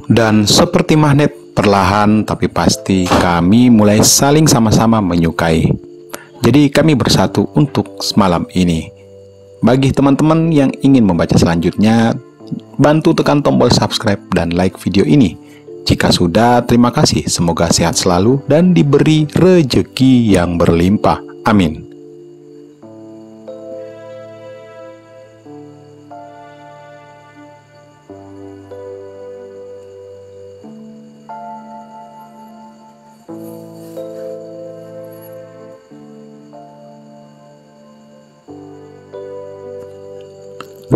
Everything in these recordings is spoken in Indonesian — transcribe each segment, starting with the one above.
Dan seperti magnet, perlahan tapi pasti kami mulai saling sama-sama menyukai. Jadi kami bersatu untuk malam ini. Bagi teman-teman yang ingin membaca selanjutnya, bantu tekan tombol subscribe dan like video ini. Jika sudah, terima kasih. Semoga sehat selalu dan diberi rejeki yang berlimpah. Amin.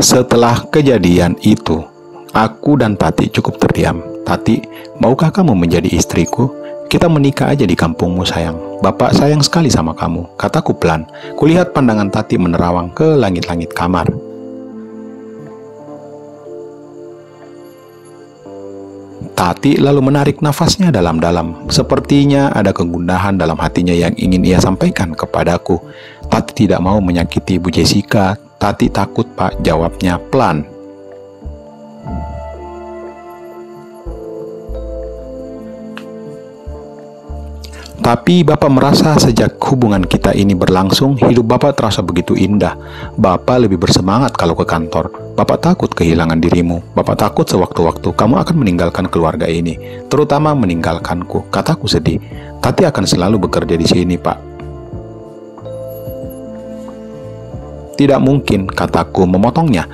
Setelah kejadian itu, aku dan Tati cukup terdiam. Tati, maukah kamu menjadi istriku? Kita menikah aja di kampungmu sayang. Bapak sayang sekali sama kamu, kataku pelan. Kulihat pandangan Tati menerawang ke langit-langit kamar. Tati lalu menarik nafasnya dalam-dalam. Sepertinya ada kegundahan dalam hatinya yang ingin ia sampaikan kepadaku. Tati tidak mau menyakiti Bu Jessica. Tati takut, Pak, jawabnya pelan. Tapi Bapak merasa sejak hubungan kita ini berlangsung, hidup Bapak terasa begitu indah. Bapak lebih bersemangat kalau ke kantor. Bapak takut kehilangan dirimu. Bapak takut sewaktu-waktu kamu akan meninggalkan keluarga ini, terutama meninggalkanku. Kataku sedih. Tati akan selalu bekerja di sini, Pak. Tidak mungkin, kataku memotongnya.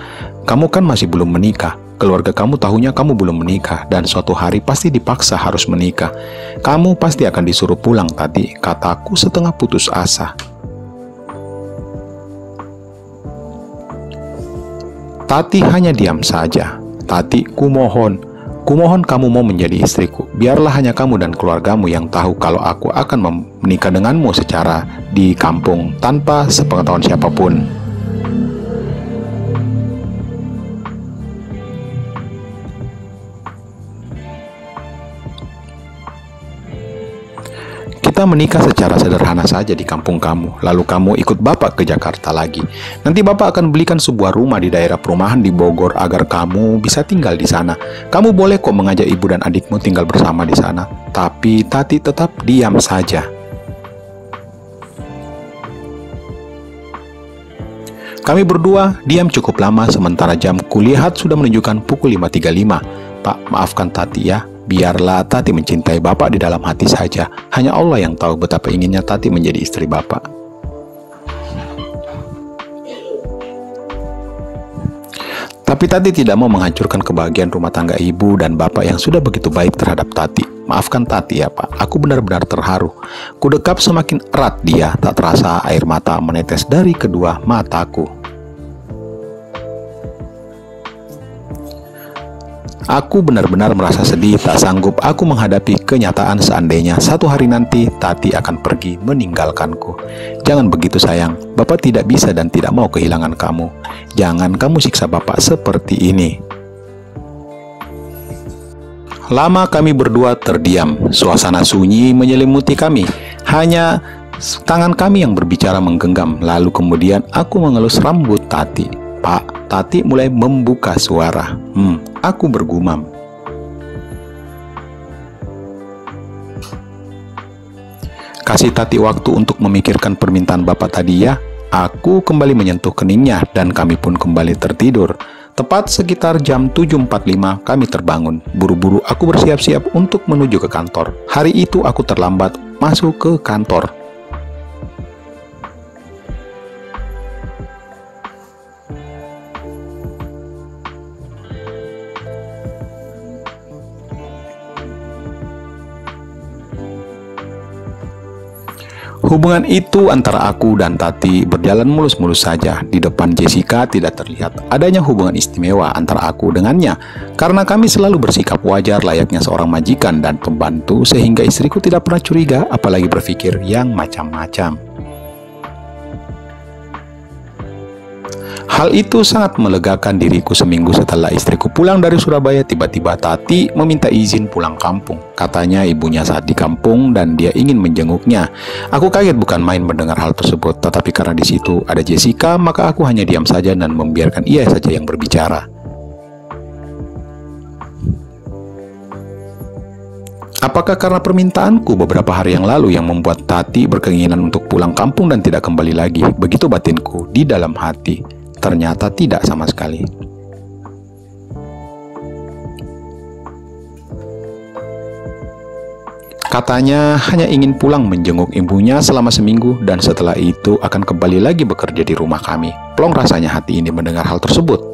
Kamu kan masih belum menikah. Keluarga kamu tahunya kamu belum menikah, dan suatu hari pasti dipaksa harus menikah. Kamu pasti akan disuruh pulang, Tati, kataku setengah putus asa. Tati hanya diam saja. Tati, kumohon kamu mau menjadi istriku. Biarlah hanya kamu dan keluargamu yang tahu kalau aku akan menikah denganmu secara di kampung tanpa sepengetahuan siapapun. Kita menikah secara sederhana saja di kampung kamu, lalu kamu ikut Bapak ke Jakarta lagi. Nanti Bapak akan belikan sebuah rumah di daerah perumahan di Bogor agar kamu bisa tinggal di sana. Kamu boleh kok mengajak ibu dan adikmu tinggal bersama di sana. Tapi Tati tetap diam saja. Kami berdua diam cukup lama sementara jam kulihat sudah menunjukkan pukul 5.35. Pak, maafkan Tati ya. Biarlah Tati mencintai Bapak di dalam hati saja. Hanya Allah yang tahu betapa inginnya Tati menjadi istri Bapak. Tapi Tati tidak mau menghancurkan kebahagiaan rumah tangga ibu dan bapak yang sudah begitu baik terhadap Tati. Maafkan Tati ya Pak, aku benar-benar terharu. Kudekap semakin erat dia, tak terasa air mata menetes dari kedua mataku. Aku benar-benar merasa sedih, tak sanggup aku menghadapi kenyataan seandainya satu hari nanti Tati akan pergi meninggalkanku. Jangan begitu sayang, Bapak tidak bisa dan tidak mau kehilangan kamu. Jangan kamu siksa Bapak seperti ini. Lama kami berdua terdiam, suasana sunyi menyelimuti kami. Hanya tangan kami yang berbicara menggenggam, lalu kemudian aku mengelus rambut Tati. Pak, Tati mulai membuka suara. Aku bergumam. Kasih Tati waktu untuk memikirkan permintaan Bapak tadi ya. Aku kembali menyentuh keningnya dan kami pun kembali tertidur. Tepat sekitar jam 7.45 kami terbangun. Buru-buru aku bersiap-siap untuk menuju ke kantor. Hari itu aku terlambat masuk ke kantor. Hubungan itu antara aku dan Tati berjalan mulus-mulus saja. Di depan Jessica tidak terlihat adanya hubungan istimewa antara aku dengannya, karena kami selalu bersikap wajar layaknya seorang majikan dan pembantu, sehingga istriku tidak pernah curiga apalagi berpikir yang macam-macam. Hal itu sangat melegakan diriku. Seminggu setelah istriku pulang dari Surabaya, tiba-tiba Tati meminta izin pulang kampung. Katanya ibunya saat di kampung dan dia ingin menjenguknya. Aku kaget bukan main mendengar hal tersebut, tetapi karena di situ ada Jessica, maka aku hanya diam saja dan membiarkan ia saja yang berbicara. Apakah karena permintaanku beberapa hari yang lalu yang membuat Tati berkeinginan untuk pulang kampung dan tidak kembali lagi? Begitu batinku di dalam hati. Ternyata tidak sama sekali. Katanya hanya ingin pulang menjenguk ibunya selama seminggu dan setelah itu akan kembali lagi bekerja di rumah kami. Plong rasanya hati ini mendengar hal tersebut.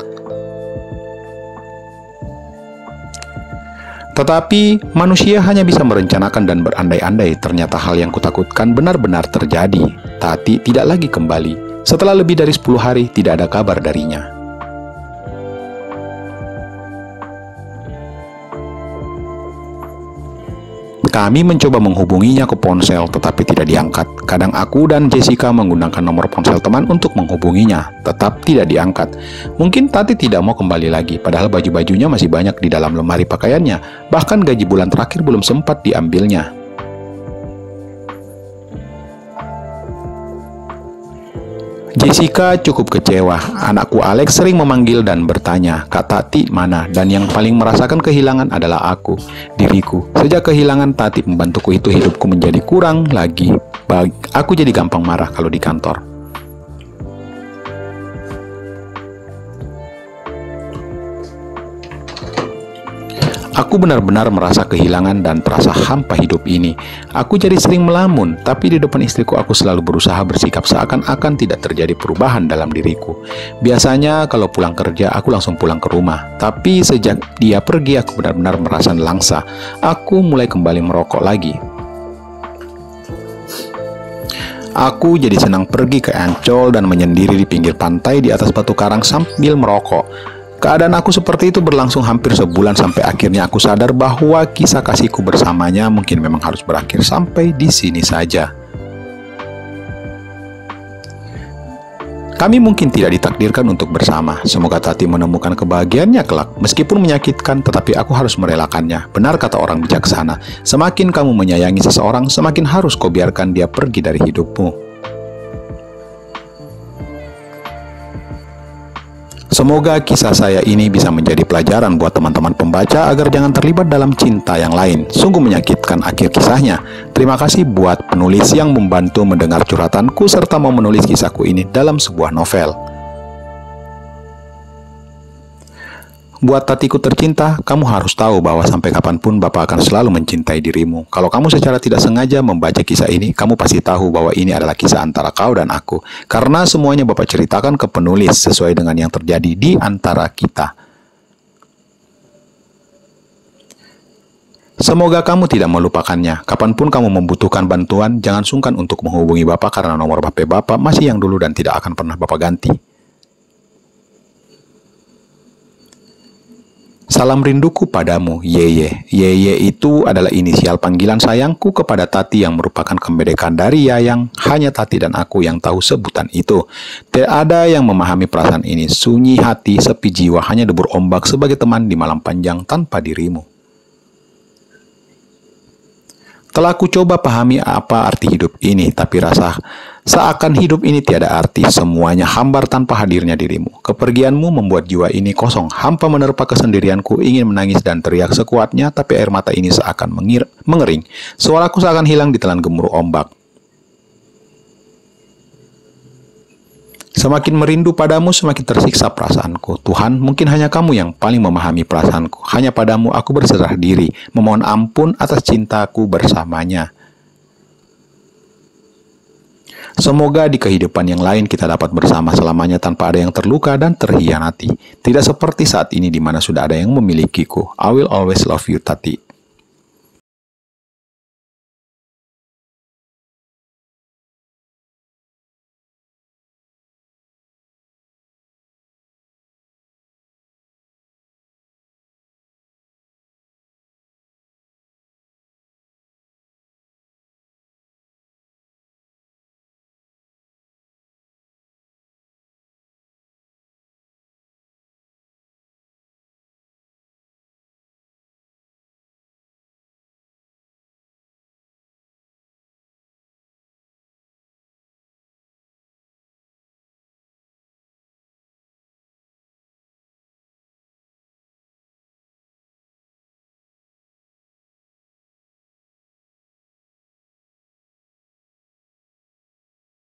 Tetapi manusia hanya bisa merencanakan dan berandai-andai. Ternyata hal yang kutakutkan benar-benar terjadi. Tati tidak lagi kembali. Setelah lebih dari 10 hari tidak ada kabar darinya. Kami mencoba menghubunginya ke ponsel tetapi tidak diangkat. Kadang aku dan Jessica menggunakan nomor ponsel teman untuk menghubunginya, tetap tidak diangkat. Mungkin Tati tidak mau kembali lagi, padahal baju-bajunya masih banyak di dalam lemari pakaiannya. Bahkan gaji bulan terakhir belum sempat diambilnya. Jessica cukup kecewa. Anakku Alex sering memanggil dan bertanya, "Kak Tati mana?" Dan yang paling merasakan kehilangan adalah aku, diriku. Sejak kehilangan Tati pembantuku itu, hidupku menjadi kurang lagi. Aku jadi gampang marah kalau di kantor. Aku benar-benar merasa kehilangan dan terasa hampa hidup ini. Aku jadi sering melamun, tapi di depan istriku aku selalu berusaha bersikap seakan-akan tidak terjadi perubahan dalam diriku. Biasanya kalau pulang kerja, aku langsung pulang ke rumah. Tapi sejak dia pergi, aku benar-benar merasa nelangsa. Aku mulai kembali merokok lagi. Aku jadi senang pergi ke Ancol dan menyendiri di pinggir pantai di atas batu karang sambil merokok. Keadaan aku seperti itu berlangsung hampir sebulan sampai akhirnya aku sadar bahwa kisah kasihku bersamanya mungkin memang harus berakhir sampai di sini saja. Kami mungkin tidak ditakdirkan untuk bersama. Semoga Tati menemukan kebahagiaannya kelak. Meskipun menyakitkan, tetapi aku harus merelakannya. Benar kata orang bijaksana, semakin kamu menyayangi seseorang, semakin harus kau biarkan dia pergi dari hidupmu. Semoga kisah saya ini bisa menjadi pelajaran buat teman-teman pembaca agar jangan terlibat dalam cinta yang lain. Sungguh menyakitkan akhir kisahnya. Terima kasih buat penulis yang membantu mendengar curhatanku serta mau menulis kisahku ini dalam sebuah novel. Buat Tatiku tercinta, kamu harus tahu bahwa sampai kapanpun Bapak akan selalu mencintai dirimu. Kalau kamu secara tidak sengaja membaca kisah ini, kamu pasti tahu bahwa ini adalah kisah antara kau dan aku. Karena semuanya Bapak ceritakan ke penulis sesuai dengan yang terjadi di antara kita. Semoga kamu tidak melupakannya. Kapanpun kamu membutuhkan bantuan, jangan sungkan untuk menghubungi Bapak karena nomor HP Bapak masih yang dulu dan tidak akan pernah Bapak ganti. Salam rinduku padamu, Yeye. Yeye itu adalah inisial panggilan sayangku kepada Tati yang merupakan kemerdekaan dari Yayang. Hanya Tati dan aku yang tahu sebutan itu. Tidak ada yang memahami perasaan ini. Sunyi hati, sepi jiwa, hanya debur ombak sebagai teman di malam panjang tanpa dirimu. Telah ku coba pahami apa arti hidup ini, tapi rasa seakan hidup ini tiada arti, semuanya hambar tanpa hadirnya dirimu. Kepergianmu membuat jiwa ini kosong, hampa menerpa kesendirianku, ingin menangis dan teriak sekuatnya, tapi air mata ini seakan mengering. Suaraku seakan hilang ditelan gemuruh ombak. Semakin merindu padamu, semakin tersiksa perasaanku. Tuhan, mungkin hanya kamu yang paling memahami perasaanku. Hanya padamu aku berserah diri, memohon ampun atas cintaku bersamanya. Semoga di kehidupan yang lain kita dapat bersama selamanya tanpa ada yang terluka dan terhianati. Tidak seperti saat ini di mana sudah ada yang memilikiku. I will always love you, Tati.